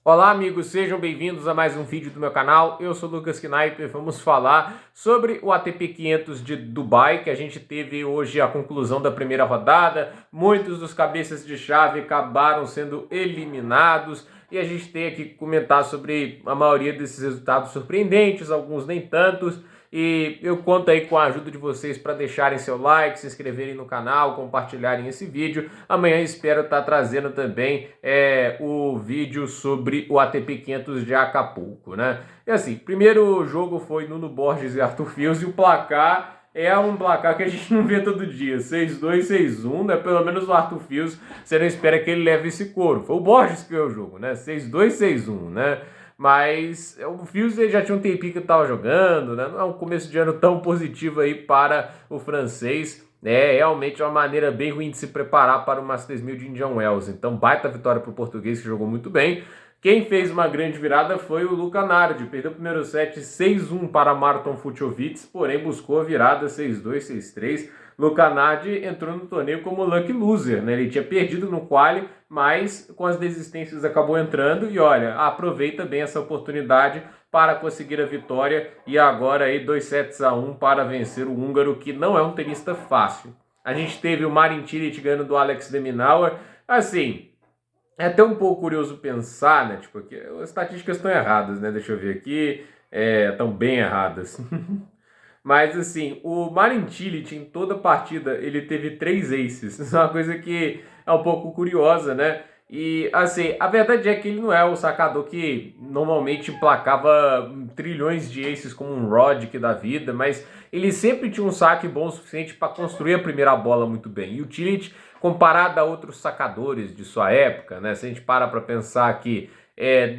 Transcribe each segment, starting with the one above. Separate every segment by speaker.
Speaker 1: Olá amigos, sejam bem-vindos a mais um vídeo do meu canal. Eu sou o Lucas Kniper. Vamos falar sobre o ATP 500 de Dubai, que a gente teve hoje a conclusão da primeira rodada. Muitos dos cabeças de chave acabaram sendo eliminados e a gente tem aqui que comentar sobre a maioria desses resultados surpreendentes, alguns nem tantos. E eu conto aí com a ajuda de vocês para deixarem seu like, se inscreverem no canal, compartilharem esse vídeo. Amanhã espero estar trazendo também o vídeo sobre o ATP 500 de Acapulco, né? E assim, primeiro jogo foi Nuno Borges e Arthur Fils e o placar é um placar que a gente não vê todo dia, 6-2, 6-1, né? Pelo menos o Arthur Fils, você não espera que ele leve esse couro. Foi o Borges que ganhou o jogo, né? 6-2, 6-1, né? Mas o Fils já tinha um tempinho que estava jogando, né? Não é um começo de ano tão positivo aí para o francês. É realmente uma maneira bem ruim de se preparar para o Masters 1000 de Indian Wells. Então, baita vitória para o português, que jogou muito bem. Quem fez uma grande virada foi o Luca Nardi. Perdeu o primeiro set 6-1 para Marton Fucsovics, porém buscou a virada 6-2, 6-3. Luca Nardi entrou no torneio como lucky loser, né? Ele tinha perdido no quali, mas com as desistências acabou entrando e olha, aproveita bem essa oportunidade para conseguir a vitória e agora aí 2-1 para vencer o húngaro, que não é um tenista fácil. A gente teve o Marin Cilic ganhando do Alex de Minaur, assim, é até um pouco curioso pensar, né, tipo, que as estatísticas estão erradas, né, deixa eu ver aqui, estão bem erradas. Mas assim, o Marin Cilic em toda partida ele teve 3 aces. Isso é uma coisa que é um pouco curiosa, né? E assim, a verdade é que ele não é o sacador que normalmente emplacava trilhões de aces como um Roddick da vida, mas ele sempre tinha um saque bom o suficiente para construir a primeira bola muito bem. E o Cilic, comparado a outros sacadores de sua época, né? Se a gente para pensar que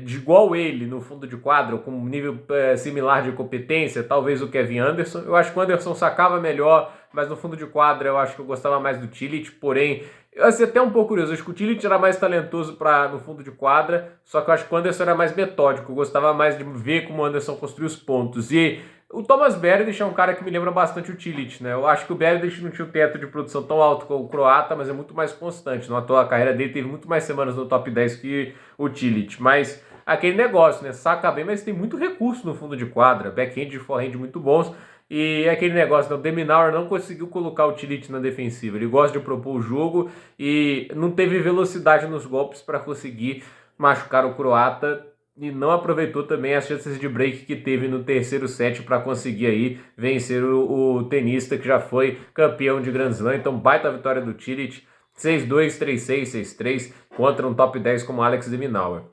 Speaker 1: de igual ele no fundo de quadro, com um nível similar de competência, talvez o Kevin Anderson. Eu acho que o Anderson sacava melhor, mas no fundo de quadro eu acho que eu gostava mais do Cilic, porém, eu achei até um pouco curioso, eu acho que o Cilic era mais talentoso no fundo de quadra, só que eu acho que o Anderson era mais metódico, eu gostava mais de ver como o Anderson construía os pontos. E o Thomas Berdych é um cara que me lembra bastante o Cilic, né? Eu acho que o Berdych não tinha um teto de produção tão alto como o croata, mas é muito mais constante. Não à toa, a carreira dele teve muito mais semanas no top 10 que o Cilic. Mas aquele negócio, né? Saca bem, mas tem muito recurso no fundo de quadra. Backhand e forehand muito bons. E aquele negócio, né? O de Minaur não conseguiu colocar o Cilic na defensiva. Ele gosta de propor o jogo e não teve velocidade nos golpes para conseguir machucar o croata e não aproveitou também as chances de break que teve no terceiro set para conseguir aí vencer o tenista que já foi campeão de Grand Slam. Então, baita vitória do Cilic, 6-2, 3-6, 6-3 contra um top 10 como Alex de Minaur.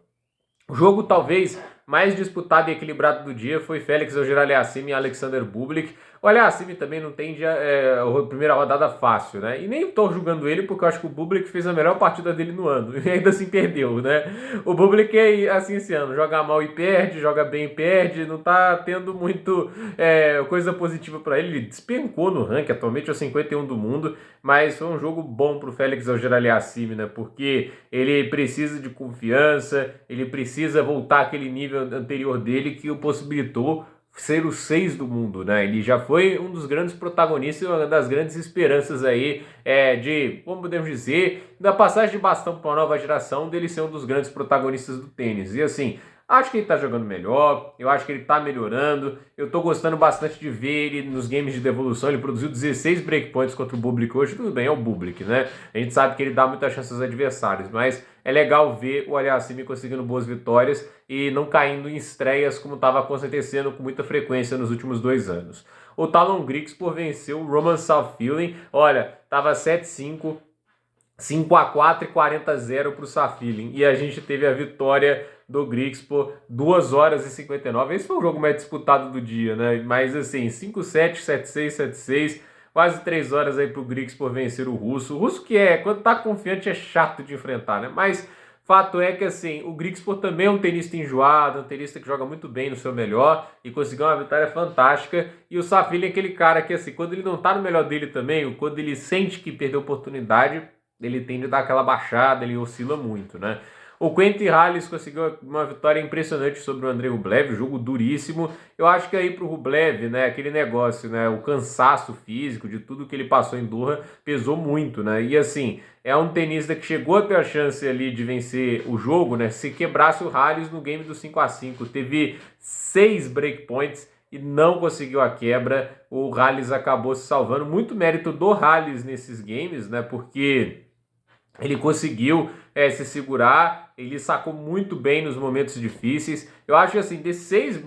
Speaker 1: O jogo talvez mais disputado e equilibrado do dia foi Félix Auger-Aliassime e Alexander Bublik. O Aliassime também não tem a primeira rodada fácil, né? E nem estou julgando ele porque eu acho que o Bublik fez a melhor partida dele no ano e ainda assim perdeu, né? O Bublik é assim esse ano, joga mal e perde, joga bem e perde, não tá tendo muito coisa positiva para ele. Ele despencou no ranking, atualmente é o 51 do mundo, mas foi um jogo bom pro Félix Auger-Aliassime, né? Porque ele precisa de confiança, ele precisa voltar àquele nível anterior dele que o possibilitou ser o 6 do mundo, né? Ele já foi um dos grandes protagonistas, uma das grandes esperanças aí como podemos dizer, da passagem de bastão para uma nova geração, dele ser um dos grandes protagonistas do tênis. E assim, acho que ele tá jogando melhor, eu acho que ele tá melhorando, eu tô gostando bastante de ver ele nos games de devolução. Ele produziu 16 breakpoints contra o Bublik hoje, tudo bem, é o Bublik, né? A gente sabe que ele dá muitas chances aos adversários, mas é legal ver o Aliassime conseguindo boas vitórias e não caindo em estreias como estava acontecendo com muita frequência nos últimos 2 anos. O Talon Griekspoor venceu o Roman Safiullin, olha, tava 7-5, 5-4 e 40-0 para o Safiullin. E a gente teve a vitória do Griekspoor, 2 horas e 59. Esse foi o jogo mais disputado do dia, né? Mas assim, 5-7, 7-6, 7-6, quase 3 horas aí para o Griekspoor vencer o russo. O russo que quando tá confiante, é chato de enfrentar, né? Mas fato é que assim, o Griekspoor também é um tenista enjoado, um tenista que joga muito bem no seu melhor e conseguiu uma vitória fantástica. E o Safiullin é aquele cara que assim, quando ele não tá no melhor dele também, ou quando ele sente que perdeu a oportunidade, ele tende a dar aquela baixada, ele oscila muito, né? O Quentin Halys conseguiu uma vitória impressionante sobre o Andrei Rublev, jogo duríssimo. Eu acho que aí pro Rublev, né, aquele negócio, né, o cansaço físico de tudo que ele passou em Doha pesou muito, né? E assim, é um tenista que chegou a ter a chance ali de vencer o jogo, né? Se quebrasse o Halys no game do 5-5, teve 6 breakpoints e não conseguiu a quebra. O Halys acabou se salvando, muito mérito do Halys nesses games, né? Porque ele conseguiu se segurar, ele sacou muito bem nos momentos difíceis. Eu acho que assim, desses 6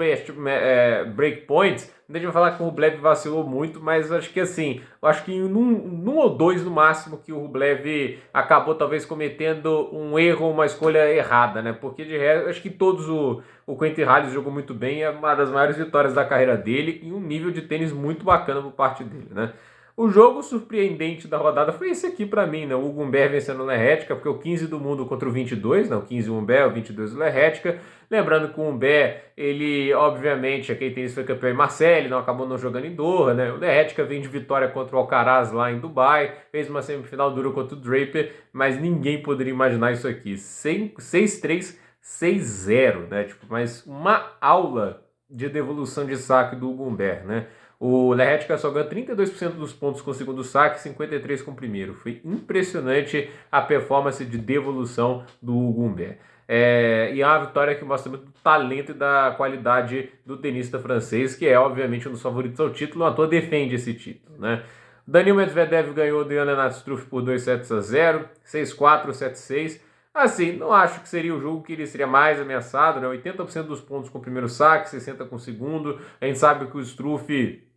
Speaker 1: breakpoints, a gente vai falar que o Rublev vacilou muito, mas acho que assim, eu acho que em num ou dois no máximo que o Rublev acabou talvez cometendo um erro, uma escolha errada, né? Porque de resto, acho que todos o Quentin Halys jogou muito bem, é uma das maiores vitórias da carreira dele e um nível de tênis muito bacana por parte dele, né? O jogo surpreendente da rodada foi esse aqui pra mim, né? O Hugo Humbert vencendo o Lerretica, porque o 15 do mundo contra o 22, né? O 15 o Humbert, o 22 o Lerretica. Lembrando que o Humbert, ele, obviamente, aquele tênis foi campeão em Marseille, não acabou não jogando em Doha, né? O Lerretica vem de vitória contra o Alcaraz lá em Dubai, fez uma semifinal dura contra o Draper, mas ninguém poderia imaginar isso aqui. 6-3, 6-0, né? Tipo, mas uma aula de devolução de saque do Hugo Humbert, né? O Lerretica só ganhou 32% dos pontos com o segundo saque, 53% com o primeiro. Foi impressionante a performance de devolução do Hugo Humbert. E é uma vitória que mostra muito do talento e da qualidade do tenista francês, que é obviamente um dos favoritos ao título, o ator defende esse título, né? Daniil Medvedev ganhou do Jan-Lennart Struff por 2-0, 6-4, 7-6. Assim, não acho que seria o jogo que ele seria mais ameaçado, né? 80% dos pontos com o primeiro saque, 60% com o segundo. A gente sabe que o Struff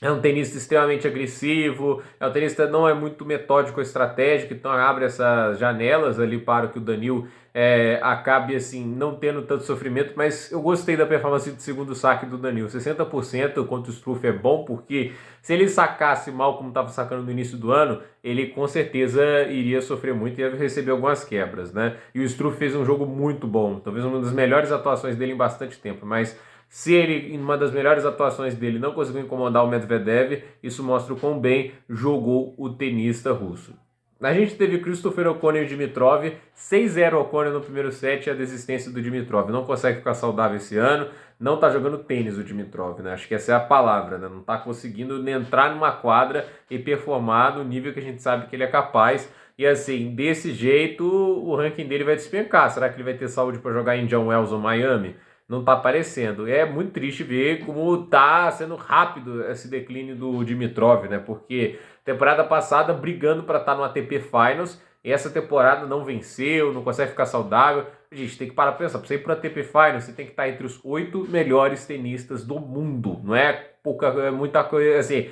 Speaker 1: é um tenista extremamente agressivo, é um tenista que não é muito metódico ou estratégico, então abre essas janelas ali para que o Daniil acabe assim, não tendo tanto sofrimento, mas eu gostei da performance do segundo saque do Daniil. 60% contra o Struff é bom, porque se ele sacasse mal como estava sacando no início do ano, ele com certeza iria sofrer muito e ia receber algumas quebras, né? E o Struff fez um jogo muito bom, talvez uma das melhores atuações dele em bastante tempo, mas se ele, em uma das melhores atuações dele, não conseguiu incomodar o Medvedev, isso mostra o quão bem jogou o tenista russo. A gente teve Christopher O'Connor e Dimitrov, 6-0 O'Connor no primeiro set e a desistência do Dimitrov. Não consegue ficar saudável esse ano, não tá jogando tênis o Dimitrov, né? Acho que essa é a palavra, né? Não tá conseguindo entrar numa quadra e performar no nível que a gente sabe que ele é capaz. E assim, desse jeito, o ranking dele vai despencar. Será que ele vai ter saúde para jogar em Indian Wells ou Miami? Não tá aparecendo. É muito triste ver como tá sendo rápido esse declínio do Dimitrov, né? Porque temporada passada brigando para estar no ATP Finals, e essa temporada não venceu, não consegue ficar saudável. Gente, tem que parar pra pensar, para você ir pro ATP Finals, você tem que estar entre os 8 melhores tenistas do mundo. Não é pouca, é muita coisa assim,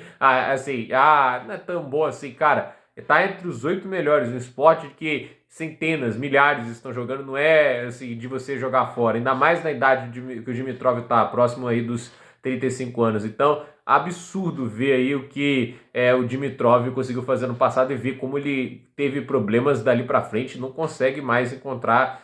Speaker 1: não é tão bom assim, cara. Tá entre os 8 melhores, um esporte que centenas, milhares estão jogando, não é assim de você jogar fora, ainda mais na idade que o Dimitrov está próximo aí dos 35 anos. Então, absurdo ver aí o que o Dimitrov conseguiu fazer no passado e ver como ele teve problemas dali para frente, não consegue mais encontrar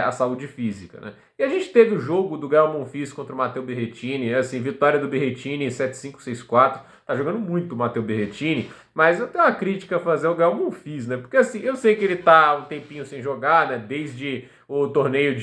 Speaker 1: a saúde física, né? E a gente teve o jogo do Gael Monfils contra o Matteo Berrettini, assim, vitória do Berrettini 7-5, 6-4, tá jogando muito o Matteo Berrettini, mas eu tenho uma crítica a fazer ao Gael Monfils, né? Porque assim, eu sei que ele tá um tempinho sem jogar, né? Desde o torneio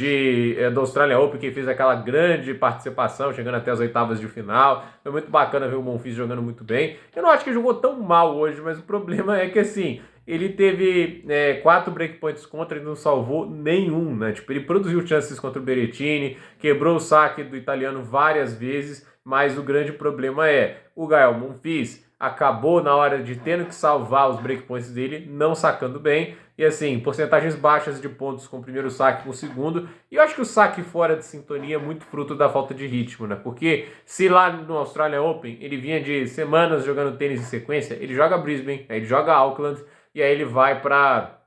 Speaker 1: do Australian Open, que fez aquela grande participação, chegando até as oitavas de final. Foi muito bacana ver o Monfils jogando muito bem. Eu não acho que ele jogou tão mal hoje, mas o problema é que assim, ele teve 4 breakpoints contra e não salvou nenhum, né? Tipo, ele produziu chances contra o Berrettini, quebrou o saque do italiano várias vezes, mas o grande problema é o Gael Monfils acabou na hora de tendo que salvar os breakpoints dele, não sacando bem, e assim, porcentagens baixas de pontos com o primeiro saque e com o segundo, e eu acho que o saque fora de sintonia é muito fruto da falta de ritmo, né? Porque se lá no Australian Open ele vinha de semanas jogando tênis em sequência, ele joga Brisbane, aí ele joga Auckland, e aí ele vai para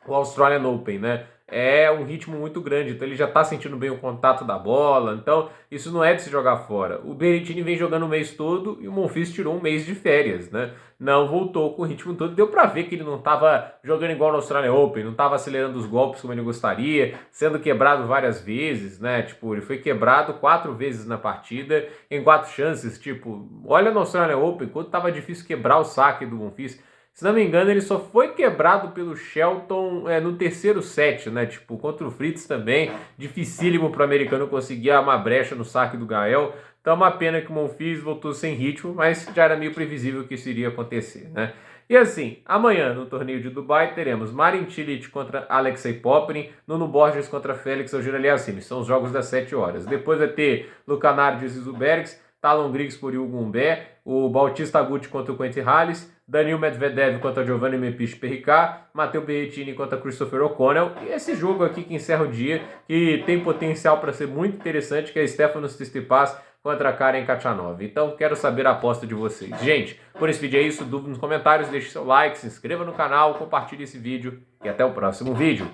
Speaker 1: o Australian Open, né? É um ritmo muito grande, então ele já tá sentindo bem o contato da bola, então isso não é de se jogar fora. O Berrettini vem jogando o mês todo e o Monfils tirou um mês de férias, né? Não voltou com o ritmo todo, deu pra ver que ele não tava jogando igual no Australian Open, não tava acelerando os golpes como ele gostaria, sendo quebrado várias vezes, né? Tipo, ele foi quebrado 4 vezes na partida, em 4 chances, tipo, olha no Australian Open, quando tava difícil quebrar o saque do Monfils. Se não me engano, ele só foi quebrado pelo Shelton no terceiro set, né? Tipo, contra o Fritz também. Dificílimo para o americano conseguir uma brecha no saque do Gael. Então, uma pena que o Monfils voltou sem ritmo, mas já era meio previsível que isso iria acontecer, né? E assim, amanhã no torneio de Dubai teremos Marin Cilic contra Alexei Popyrin, Nuno Borges contra Félix Auger-Aliassime. São os jogos das 7 horas. Depois vai ter Lucanardius e Zubergs, Talon Grigspor e Hugo Humbert, o Bautista Agut contra o Quentin Halys, Daniil Medvedev contra Giovanni Mepich Perricard, Matteo Berrettini contra Christopher O'Connell, e esse jogo aqui que encerra o dia, que tem potencial para ser muito interessante, que é Stefanos Tsitsipas contra Karen Khachanov. Então quero saber a aposta de vocês. Gente, por esse vídeo é isso, dúvida nos comentários, deixe seu like, se inscreva no canal, compartilhe esse vídeo e até o próximo vídeo.